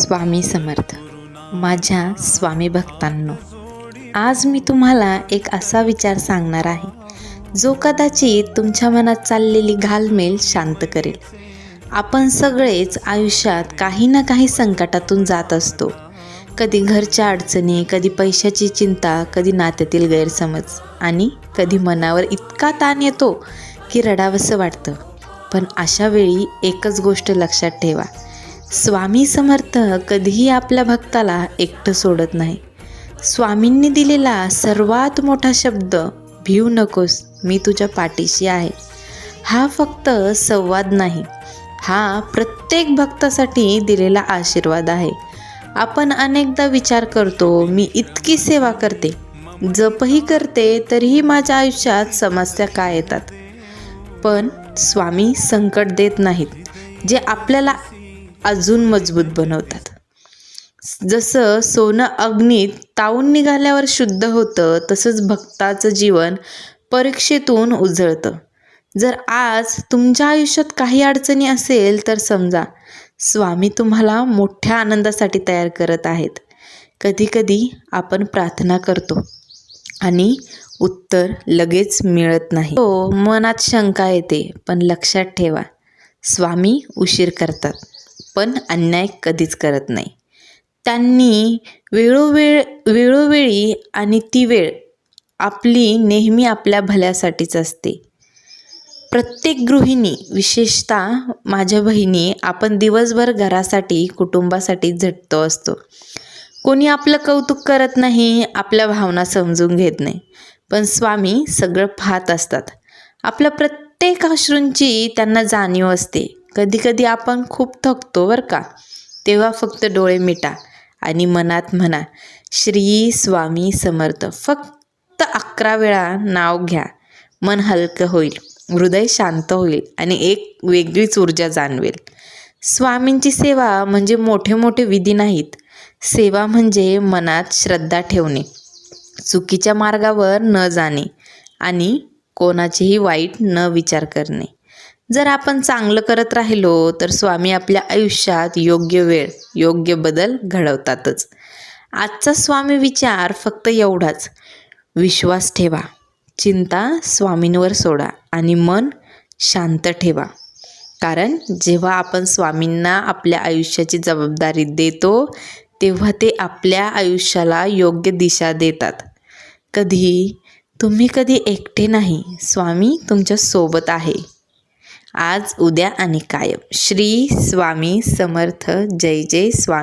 स्वामी समर्थ. माझ्या स्वामी भक्तांनो, आज मी तुम्हाला एक असा विचार सांगणार आहे जो कदाचित तुमच्या मनात चाललेली घालमेल शांत करेल. आपण सगळेच आयुष्यात काही ना काही संकटातून जात असतो. कधी घरच्या अडचणी, कधी पैशाची चिंता, कधी नात्यातील गैरसमज आणि कधी मनावर इतका ताण येतो की रडावंसं वाटतं. पण अशा वेळी एकच गोष्ट लक्षात ठेवा, स्वामी समर्थ कधीही आपल्या भक्ताला एकटं सोडत नाही. स्वामींनी दिलेला सर्वात मोठा शब्द, भिऊ नकोस, मी तुझ्या पाठीशी आहे, हा फक्त संवाद नाही, हा प्रत्येक भक्तासाठी दिलेला आशीर्वाद आहे. आपण अनेकदा विचार करतो, मी इतकी सेवा करते, जपही करते, तरीही माझ्या आयुष्यात समस्या का येतात. पण स्वामी संकट देत नाहीत, जे आपल्याला अजून मजबूत बनवतात. जसं सोनं अग्नीत तावून निघाल्यावर शुद्ध होतं, तसंच भक्ताचं जीवन परीक्षेतून उजळतं. जर आज तुमच्या आयुष्यात काही अडचणी असेल तर समजा, स्वामी तुम्हाला मोठ्या आनंदासाठी तयार करत आहेत. कधीकधी आपण प्रार्थना करतो आणि उत्तर लगेच मिळत नाही. मनात शंका येते, पण लक्षात ठेवा, स्वामी उशीर करतात पण अन्याय कधीच करत नाही. त्यांनी वेळोवेळी आणि ती वेळ आपली नेहमी आपल्या भल्यासाठीच असते. प्रत्येक गृहिणी, विशेषतः माझ्या बहिणी, आपण दिवसभर घरासाठी, कुटुंबासाठी झटतो असतो. कोणी आपलं कौतुक करत नाही, आपल्या भावना समजून घेत नाही. पण स्वामी सगळं पाहत असतात. आपल्या प्रत्येक अश्रूंची त्यांना जाणीव असते. कधीकधी आपण खूप थकतो बरं का, तेव्हा फक्त डोळे मिटा आणि मनात म्हणा, श्री स्वामी समर्थ. फक्त 11 वेळा नाव घ्या. मन हलकं होईल, हृदय शांत होईल आणि एक वेगळीच ऊर्जा जाणवेल. स्वामींची सेवा म्हणजे मोठे मोठे विधी नाहीत. सेवा म्हणजे मनात श्रद्धा ठेवणे, चुकीच्या मार्गावर न जाणे आणि कोणाचेही वाईट न विचार करणे. जर आपण चांगलं करत राहिलो तर स्वामी आपल्या आयुष्यात योग्य वेळ, योग्य बदल घडवतातच. आजचा स्वामी विचार फक्त एवढाच, विश्वास ठेवा, चिंता स्वामींवर सोडा आणि मन शांत ठेवा. कारण जेव्हा आपण स्वामींना आपल्या आयुष्याची जबाबदारी देतो, तेव्हा ते आपल्या आयुष्याला योग्य दिशा देतात. तुम्ही कधी एकटे नाही, स्वामी तुमच्या सोबत आहे, आज, उद्या आणि कायम. श्री स्वामी समर्थ. जय जय स्वामी.